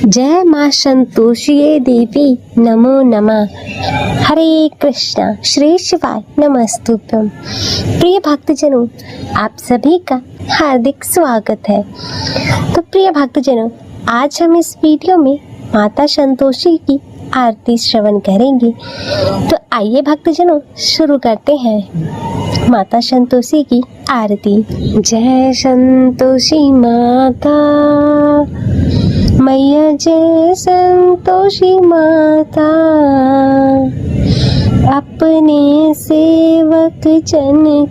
जय माँ संतोषिये देवी नमो नमः। हरे कृष्णा श्री शिवाय नमस्तुभ्यं। प्रिय भक्तजनों, आप सभी का हार्दिक स्वागत है। तो प्रिय भक्तजनों, आज हम इस वीडियो में माता संतोषी की आरती श्रवण करेंगे। तो आइए भक्तजनों शुरू करते हैं माता संतोषी की आरती। जय संतोषी माता मैया, जय संतोषी माता, अपने सेवक जन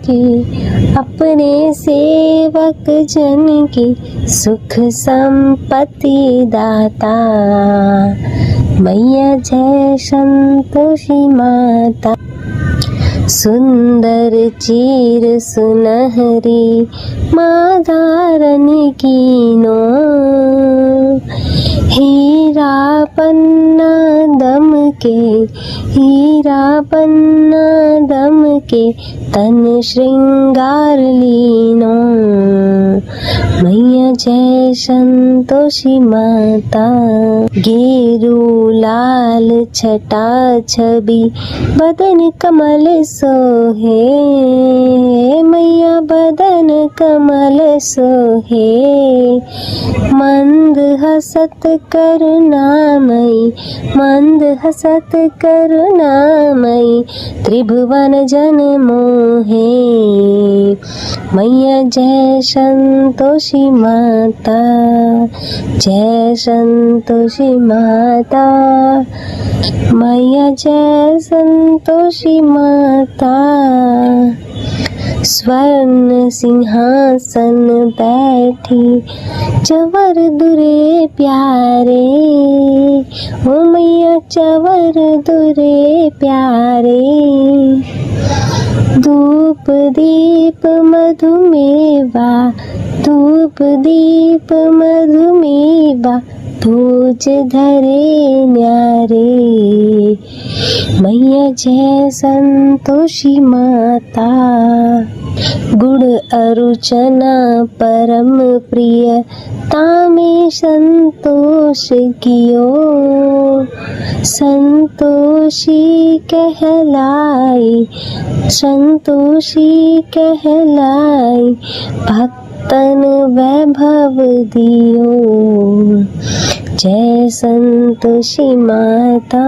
की सुख संपत्ति दाता। मैया जय संतोषी माता, सुंदर चीर सुनहरी मादारन कीनो, हीरा पन्ना दम के तन श्रृंगार लीनो। मैया जय संतोषी माता, गेरू लाल छटा छवि बदन कमल सोहे। मैया बदन कमल सोहे, मंद हसत करुणामयी त्रिभुवन जन मोहे। मैया जय संतोषी माता, जय संतोषी माता, मैया जय संतोषी माता। स्वर्ण सिंहासन बैठी चवर दुरे प्यारे, ओ मैया चवर दुरे प्यारे। धूप दीप मधुमेवा भोज धरे न्यारे। मैया जय संतोषी माता, गुड़ अरुचना परम प्रिय तामे संतोष कियो। संतोषी कहलाई भक्तन वैभव दियो। जय संतोषी माता,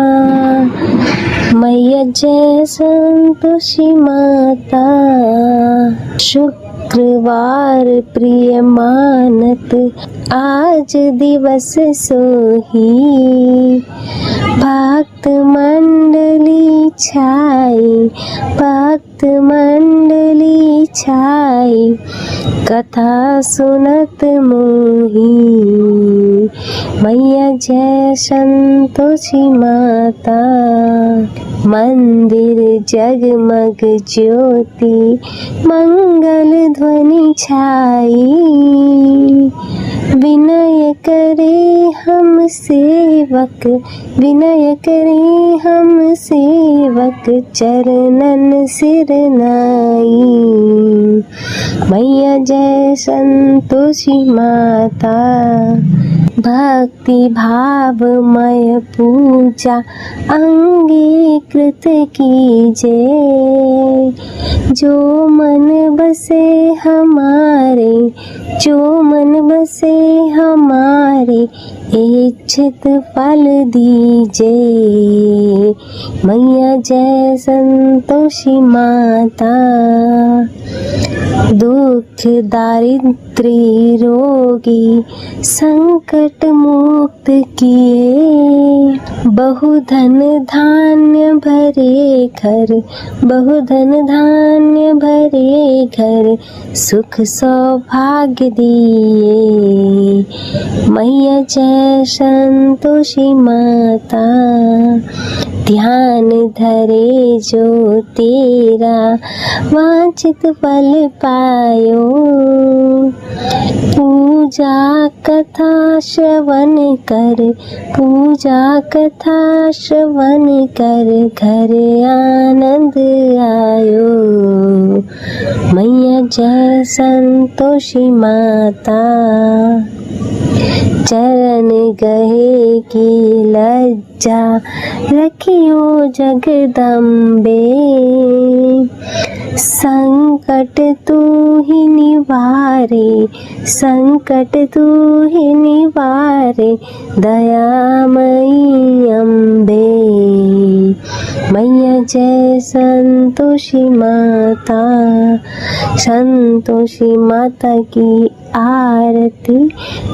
मैया जय संतोषी माता। शुक्रवार प्रिय मानत आज दिवस सोही, भक्त मंडली छाई कथा सुनत मोही। मैया जय संतोषी माता, मंदिर जगमग ज्योति मंगल ध्वनि छाई। विनय करे हम सेवक चरणन सिर नाई। मैया जय संतोषी माता, भक्ति भावमय पूजा अंगीकृत कीजे। जो मन बसे हमारे इच्छित फल दीजे। मैया जय संतोषी माता, दुख दारिद्र्य रोगी संकट मुक्त किए। बहुधन धान्य भरे घर सुख सौभाग्य दिए। मैया जय संतोषी माता, ध्यान धरे जो तेरा वांछित फल पायो। पूजा कथा श्रवण कर घर आनंद आयो। मैया जय संतोषी माता, चरण गहे की लज्जा रखियो जगदम्बे। संकट तू ही निवारे, संकट तू ही निवारे, दयामयी अम्बे। मैया जय संतोषी माता, संतोषी माता की आरती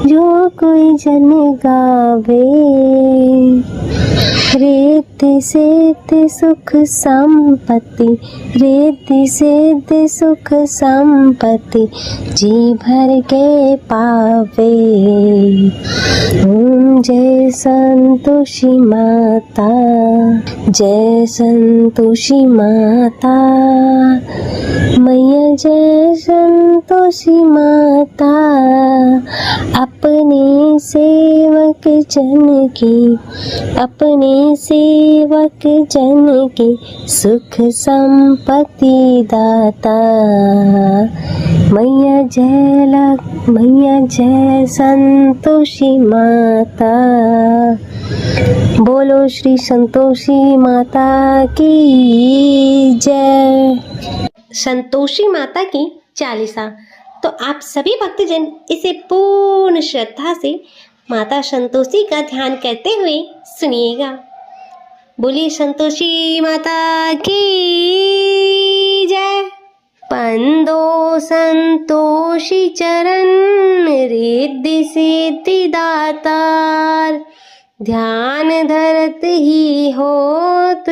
जो कोई जन गावे। रिद्धि सिद्धि सुख संपत्ति, रिद्धि सिद्धि सुख संपत्ति, जी भर के पावे। ओम जय संतोषी माता, जय संतोषी माता। मैया जय संतोषी माता, अपने सेवक जन की, अपने सेवक जन की सुख संपत्ति दाता। मैया जय संतोषी माता। बोलो श्री संतोषी माता की जय। संतोषी माता की चालीसा तो आप सभी भक्तजन इसे पूर्ण श्रद्धा से माता संतोषी का ध्यान करते हुए सुनिएगा। बोलिए संतोषी माता की जय। पंदो संतोषी चरण, रिद्धि सिद्धि दातार, ध्यान धरत ही होत,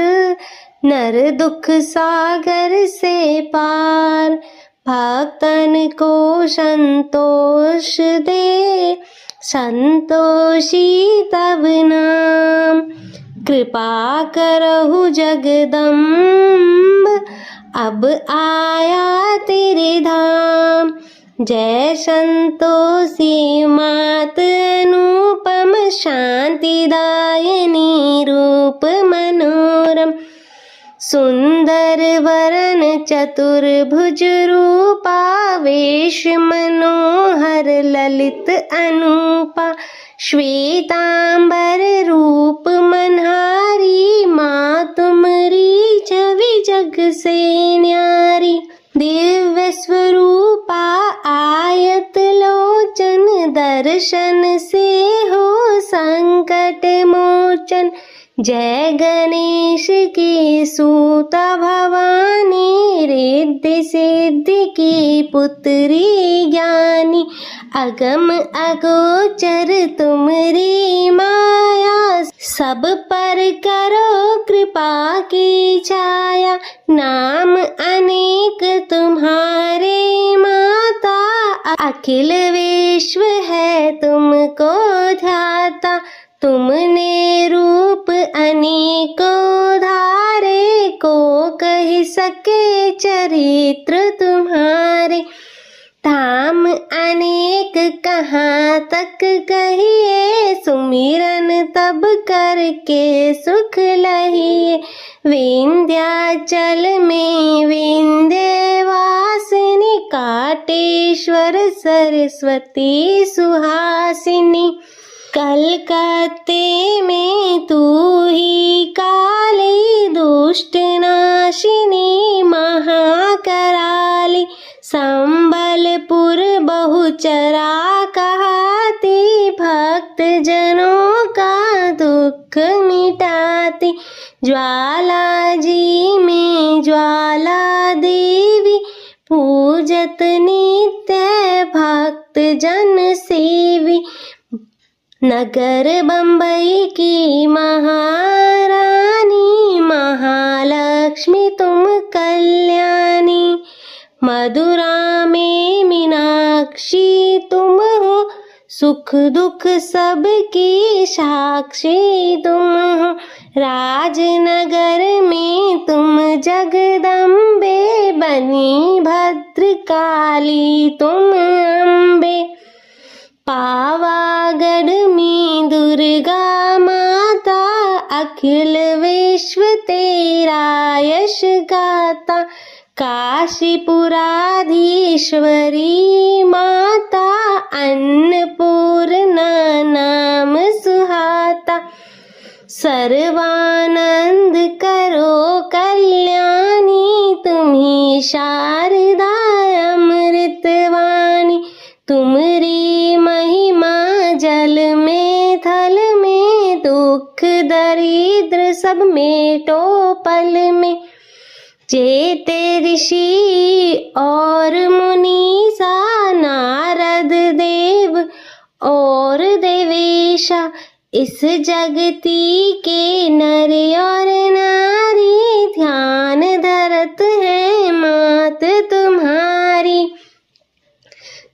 नर दुख सागर से पार। भक्तन को संतोष दे, संतोषी तब नाम। कृपा करहु जगदम्ब, अब आया तेरे धाम। जय संतोषी मात अनुपम, शांतिदायिनी रूप मनोरम। सुंदर वरन चतुर्भुज रूपा, वेश मनोहर ललित अनूपा। श्वेतांबर रूप मनहारी, माँ तुमरी छवि जग से न्यारी। दिव्य स्वरूपा आयत लोचन, दर्शन से हो संकट मोचन। जय गणेश की सूता भवानी, रिद्धि सिद्धि की पुत्री ज्ञानी। अगम अगोचर तुमरी माया, सब पर करो कृपा की छाया। नाम अनेक तुम्हारे माता, अखिल विश्व है तुमको ध्याता। तुमने रूप अनेकों धारे, को कह सके चरित्र तुम्हारे। धाम अनेक कहाँ तक कहिए, सुमिरन तब करके सुख लहिए। विंध्याचल में विंध्यवासिनी, काटेश्वर सरस्वती सुहासिनी। कलकत्ते में तू ही काली, दुष्ट नाशिनी महाकराली। संबलपुर बहुचरा कहाती, भक्त जनों का दुख मिटाती। ज्वाला जी में ज्वाला देवी, पूजत नित्य भक्त जन सेवी। नगर बम्बई की महारानी, महालक्ष्मी तुम कल्याणी। मधुरा में मीनाक्षी तुम हो, सुख दुख सबकी साक्षी तुम हो। राजनगर में तुम जगदम्बे, बनी भद्रकाली तुम अम्बे। पावागढ़ में दुर्गा माता, अखिल विश्व तेरा यश गाता। काशीपुराधीश्वरी माता, अन्नपूर्णा सर्वानंद करो कल्याणी, तुम्ही शारदा अमृतवाणी। तुमरी महिमा जल में थल में, दुख दरिद्र सब मेटो पल में। चेते ऋषि और मुनीसा, नारद देव और देवेशा, इस जगती के नर और नारी, ध्यान धरत है मात तुम्हारी।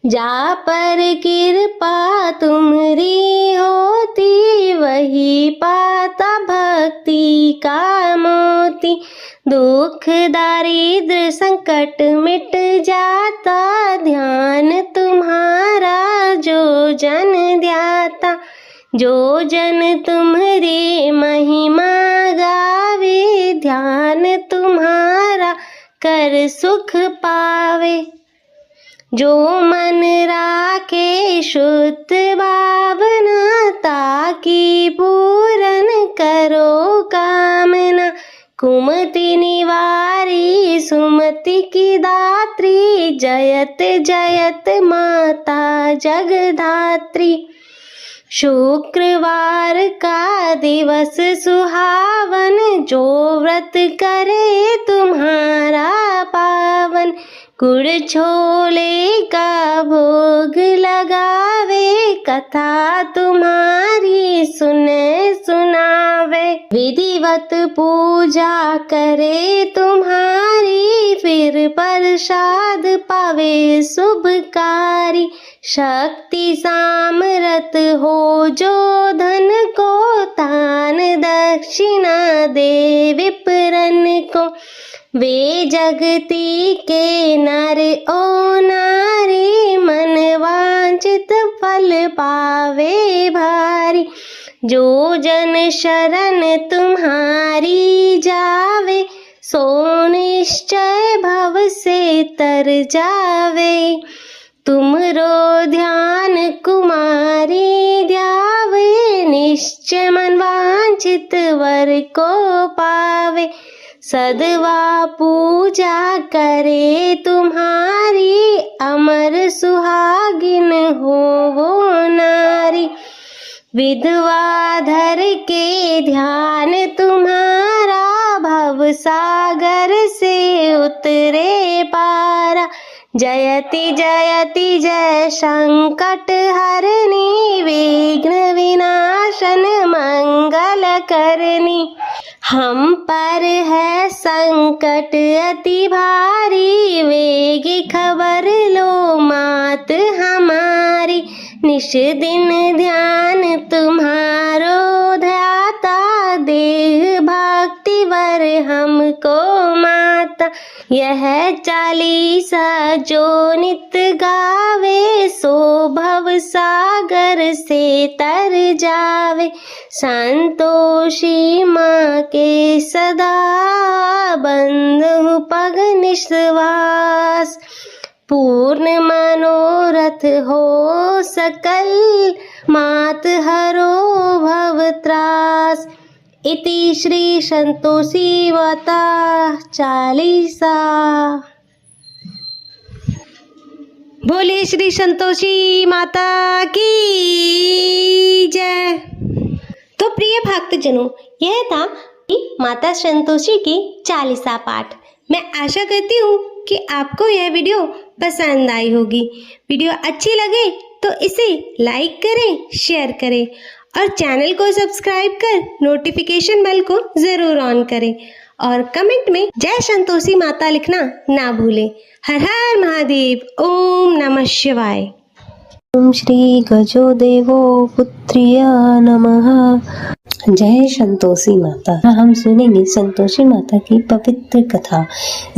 जा पर कृपा तुम्हारी होती, वही पाता भक्ति का मोती। दुख दारिद्र संकट मिट जाता, ध्यान तुम्हारा जो जन ध्याता। जो जन तुम्हारी महिमा गावे, ध्यान तुम्हारा कर सुख पावे। जो मन राखे शुद्ध भावना, ताकि पूरन करो कामना। कुमति निवारी सुमति की दात्री, जयत जयत माता जगधात्री। शुक्रवार का दिवस सुहावन, जो व्रत करे तुम्हारा पावन। गुड़ छोले का भोग लगावे, कथा तुम्हारी सुने सुनावे। विधिवत पूजा करे तुम्हारी, फिर प्रसाद पावे शुभकारी। शक्ति सामर्थ हो जो धन को, दान दक्षिणा दे विप्रन को। वे जगती के नर ओ नारी, मन वांछित फल पावे भारी। जो जन शरण तुम्हारी जावे, सो निश्चय भव से तर जावे। तुमरो ध्यान कुमारी ध्यावे, निश्चय मन वांछित वर को पावे। सदवा पूजा करे तुम्हारी, अमर सुहागिन हो वो नारी। विधवा धर के ध्यान तुम्हारा, भव सागर से उतरे पारा। जयति जयति जय संकट हरणी, विघ्न विनाशन मंगल करनी। हम पर है संकट अति भारी, वेग खबर लो मात हमारी। निश दिन ध्यान तुम्हारो ध्याता, देह भक्ति वर हमको माता। यह चालीसा जो नित गावे, सो भव सागर से तर जावे। संतोषी माँ के सदा बंधु पग निश्वास, पूर्ण मनोरथ हो सकल, मात हरो भव त्रास। इति श्री संतोषी माता चालीसा। बोले श्री संतोषी माता की जय। तो प्रिय भक्तजनों, यह था माता संतोषी की चालीसा पाठ। मैं आशा करती हूँ कि आपको यह वीडियो पसंद आई होगी। वीडियो अच्छी लगे तो इसे लाइक करें, शेयर करें और चैनल को सब्सक्राइब कर नोटिफिकेशन बेल को ज़रूर ऑन करें और कमेंट में जय संतोषी माता लिखना ना भूलें। हर हर महादेव। ओम नमः शिवाय। ओम श्री गजो देवो पुत्र्य नमः। जय संतोषी माता। हम सुनेंगे संतोषी माता की पवित्र कथा।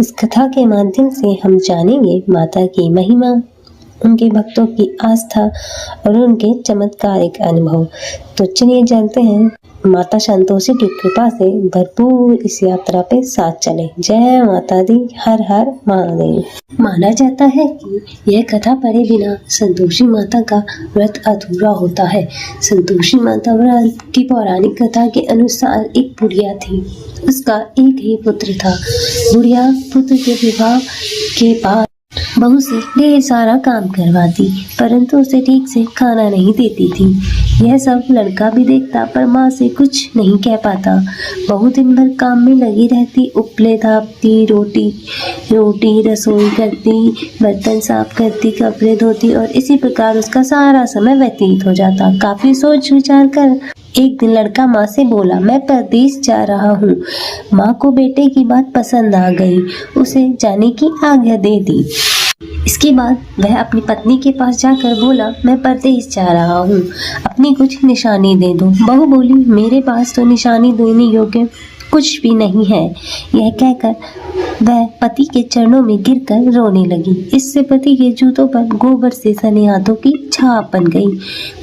इस कथा के माध्यम से हम जानेंगे माता की महिमा, उनके भक्तों की आस्था और उनके चमत्कारिक अनुभव। तो चलिए जानते हैं माता संतोषी की कृपा से भरपूर इस यात्रा पे साथ चले। जय माता दी, हर हर महादेव। माना जाता है कि यह कथा पढ़े बिना संतोषी माता का व्रत अधूरा होता है। संतोषी माता व्रत की पौराणिक कथा के अनुसार एक बुढ़िया थी। उसका एक ही पुत्र था। बुढ़िया पुत्र के विवाह के बाद बहू से ढेर सारा काम करवाती, परंतु उसे ठीक से खाना नहीं देती थी। यह सब लड़का भी देखता, पर माँ से कुछ नहीं कह पाता। बहू दिन भर काम में लगी रहती, उपले थापती, रोटी रसोई करती, बर्तन साफ करती, कपड़े धोती और इसी प्रकार उसका सारा समय व्यतीत हो जाता। काफी सोच विचार कर एक दिन लड़का माँ से बोला, मैं परदेश जा रहा हूँ। माँ को बेटे की बात पसंद आ गई, उसे जाने की आज्ञा दे दी। इसके बाद वह अपनी पत्नी के पास जाकर बोला, मैं परदेश जा रहा हूँ, अपनी कुछ निशानी दे दो। बहू बोली, मेरे पास तो निशानी देने योग्य कुछ भी नहीं है। यह कहकर वह पति के चरणों में गिरकर रोने लगी। इससे पति के जूतों पर गोबर से सने हाथों की छाप बन गई।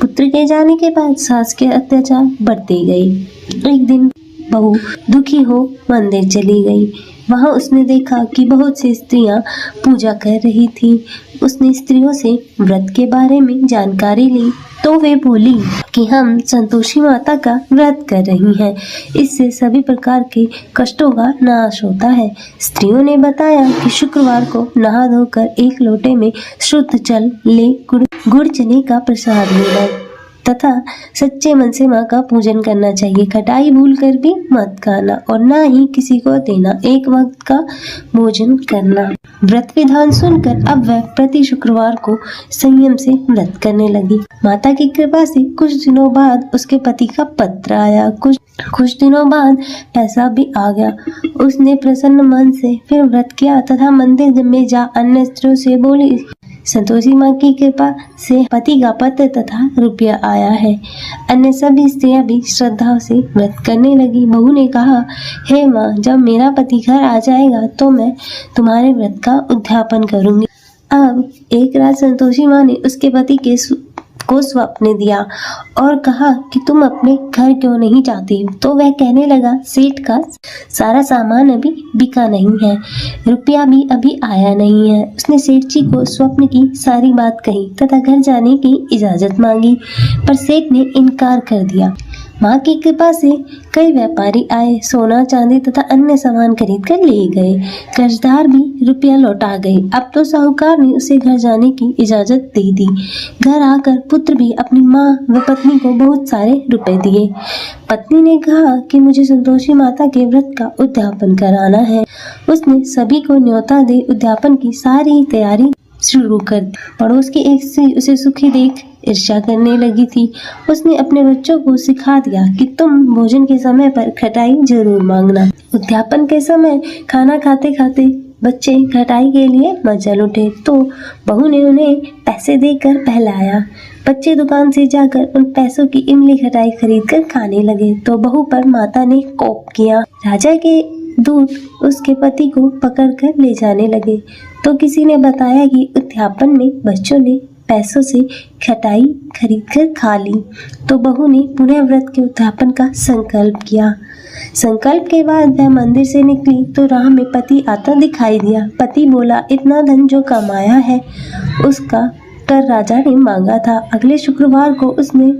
पुत्र के जाने के बाद सास के अत्याचार बढ़ते गए। एक दिन बहू दुखी हो मंदिर चली गई। वहां उसने देखा कि बहुत सी स्त्रियां पूजा कर रही थी। उसने स्त्रियों से व्रत के बारे में जानकारी ली तो वे बोली कि हम संतोषी माता का व्रत कर रही हैं। इससे सभी प्रकार के कष्टों का नाश होता है। स्त्रियों ने बताया कि शुक्रवार को नहा धोकर एक लोटे में शुद्ध जल ले गुड़ चने का प्रसाद लेना तथा सच्चे मन से माँ का पूजन करना चाहिए। खटाई भूल कर भी मत खाना और ना ही किसी को देना। एक वक्त का भोजन करना। व्रत विधान सुनकर अब वह प्रति शुक्रवार को संयम से व्रत करने लगी। माता की कृपा से कुछ दिनों बाद उसके पति का पत्र आया। कुछ दिनों बाद पैसा भी आ गया। उसने प्रसन्न मन से फिर व्रत किया तथा मंदिर में जा अन्य स्त्रियों से बोली, संतोषी माँ की कृपा से पति का पत्र तथा रुपया आया है। अन्य सभी स्त्रियां भी श्रद्धा से व्रत करने लगी। बहू ने कहा, हे माँ, जब मेरा पति घर आ जाएगा तो मैं तुम्हारे व्रत का उद्यापन करूंगी। अब एक रात संतोषी माँ ने उसके पति को स्वप्न दिया और कहा कि तुम अपने घर क्यों नहीं जाती। तो वह कहने लगा, सेठ का सारा सामान अभी बिका नहीं है, रुपया भी अभी आया नहीं है। उसने सेठ जी को स्वप्न की सारी बात कही तथा घर जाने की इजाजत मांगी, पर सेठ ने इनकार कर दिया। माँ की कृपा से कई व्यापारी आए, सोना चांदी तथा अन्य सामान खरीद कर ले गए। कर्जदार भी रुपया लौटा गए। अब तो साहूकार ने उसे घर जाने की इजाजत दे दी। घर आकर पुत्र भी अपनी माँ व पत्नी को बहुत सारे रुपए दिए। पत्नी ने कहा कि मुझे संतोषी माता के व्रत का उद्यापन कराना है। उसने सभी को न्योता दे उद्यापन की सारी तैयारी शुरू कर दी। पड़ोस की एक स्त्री उसे सुखी देख ईर्ष्या करने लगी थी। उसने अपने बच्चों को सिखा दिया कि तुम भोजन के समय पर खटाई जरूर मांगना। उद्यापन के समय खाना खाते खाते बच्चे खटाई के लिए मचल उठे तो बहू ने उन्हें पैसे देकर बहलाया। बच्चे दुकान से जाकर उन पैसों की इमली खटाई खरीद कर खाने लगे तो बहू पर माता ने कोप किया। राजा के दूत उसके पति को पकड़कर ले जाने लगे तो किसी ने बताया कि उद्यापन में बच्चों ने पैसों से खटाई खरीद कर खा ली। तो बहू ने पुनः व्रत के उद्यापन का संकल्प किया। संकल्प के बाद वह मंदिर से निकली तो राह में पति आता दिखाई दिया। पति बोला, इतना धन जो कमाया है उसका कर राजा ने मांगा था। अगले शुक्रवार को उसने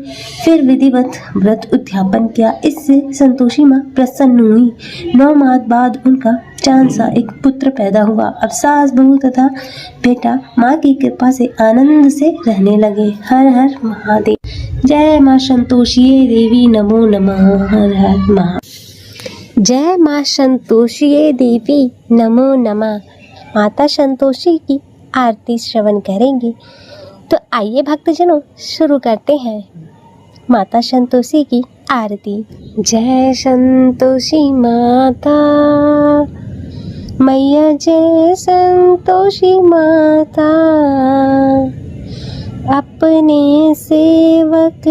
फिर विधिवत व्रत उद्यापन किया। इससे संतोषी माँ प्रसन्न हुई। 9 माह बाद उनका चांद सा एक पुत्र पैदा हुआ। अब सास बहू तथा बेटा माँ की कृपा से आनंद से रहने लगे। हर हर महादेव। जय माँ संतोषी देवी, नमो नमः। हर हर महादेव। जय माँ संतोषी देवी, नमो नमः। माता संतोषी की आरती श्रवण करेंगे। तो आइए भक्तजनों शुरू करते हैं माता संतोषी की आरती। जय संतोषी माता मैया, जय संतोषी माता, अपने सेवक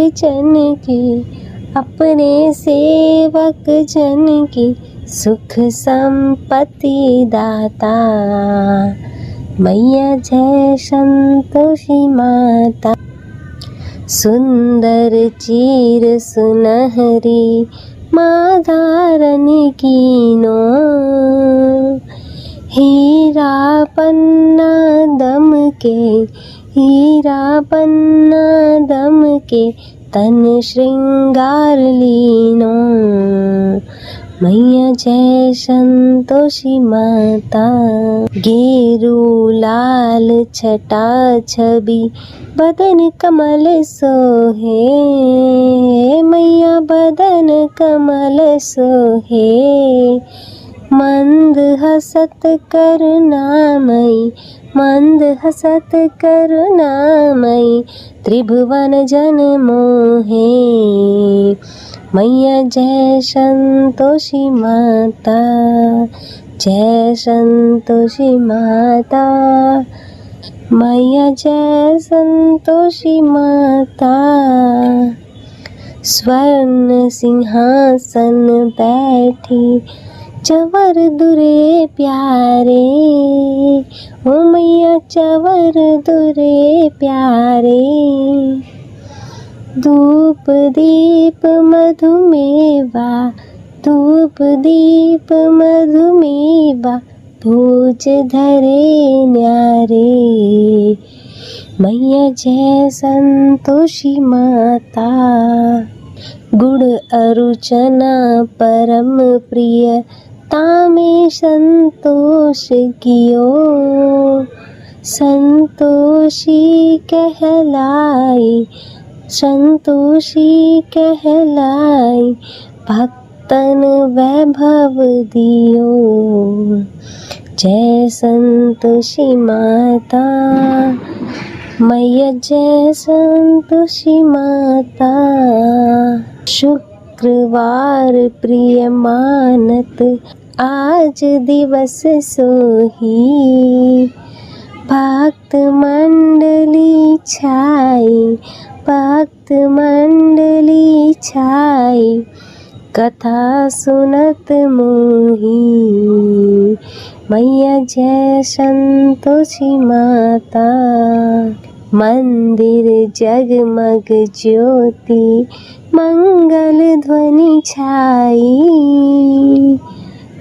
जन की सुख संपत्ति दाता। मैया जय संतोषी माता। सुंदर चीर सुनहरी माँ धारण कीनो, हीरा पन्ना दम के, हीरा पन्ना दम के तन श्रृंगार लीनो। मैया जय संतोषी माता, गेरू लाल छटा छवि बदन कमल सोहे, मैया बदन कमल सोहे। मंद हसत करुणामयी, मंद हसत करुणामयी त्रिभुवन जन मोहे। मैया जय संतोषी माता, जय संतोषी माता, मैया जय संतोषी माता। स्वर्ण सिंहासन बैठी चवर दुरे प्यारे, ओ मैया चवर दुरे प्यारे। धूप दीप मधुमेवा, धूप दीप मधुमेवा भोज धरे न्यारे। मैया जय संतोषी माता, गुड़ अरुचना परम प्रिय तामे संतोष कियो, संतोषी कहलाई, संतोषी कहलाई भक्तन वैभव दियो। जय संतोषी माता, मैया जय संतोषी माता। शुक्रवार प्रिय मानत आज दिवस सोही, भक्त मंडली छाई, भक्त मंडली छाई कथा सुनत मोही। मैया जय संतोषी माता। मंदिर जगमग ज्योति मंगल ध्वनि छाई,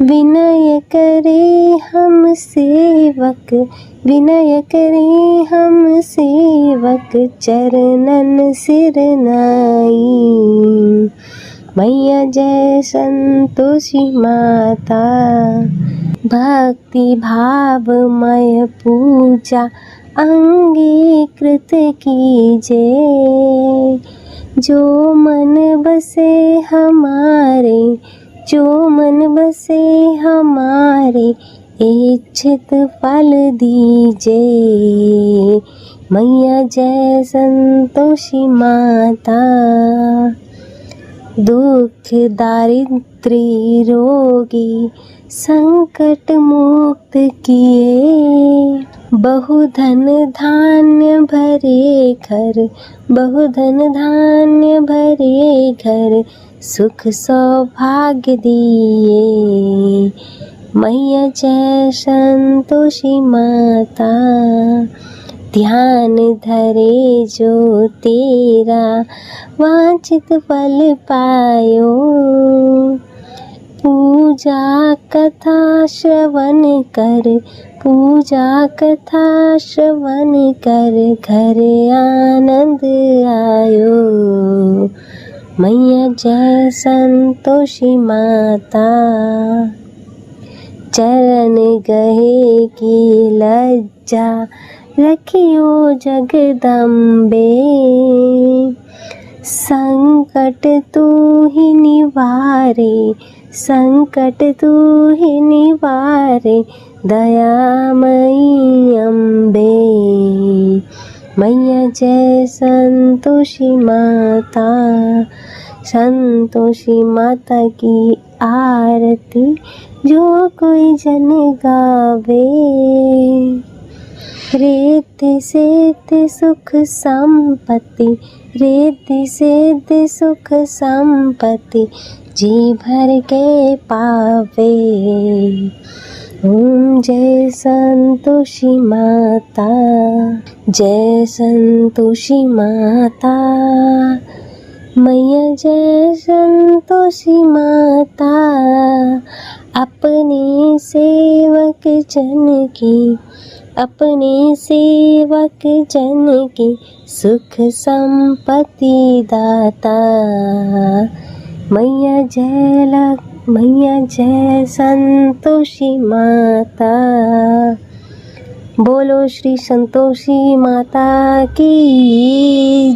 विनय करे हम सेवक, विनय करे हम सेवक चरणन सिर नाई। मैया जय संतोषी माता। भक्ति भावमय पूजा अंगीकृत कीजे, जो मन बसे हमारे, जो मन बसे हमारे इच्छित फल दीजे। मैया जय संतोषी माता। दुख दारिद्र्य रोगी संकट मुक्त किए, बहुधन धान्य भरे घर, बहुधन धान्य भरे घर सुख सौभाग्य दिए। मैया जय संतोषी माता। ध्यान धरे जो तेरा वांछित फल पायो, पूजा कथा श्रवण कर, पूजा कथा श्रवण कर घर आनंद आयो। मैया जय संतोषी माता। चरण गहे की लज्जा रखियो जगदम्बे, संकट तू ही निवारे, संकट तू ही निवारे दयामयी अम्बे। मैया जय संतोषी माता। संतोषी माता की आरती जो कोई जन गावे, रिद्धि सिद्धि सुख संपत्ति, रिद्धि सिद्धि सुख संपत्ति जी भर के पावे। ओम जय संतोषी माता, जय संतोषी माता, मैया जय संतोषी माता। अपने सेवक जन की, अपने सेवक जन की सुख संपत्ति दाता। मैया जय संतोषी माता। बोलो श्री संतोषी माता की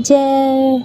जय।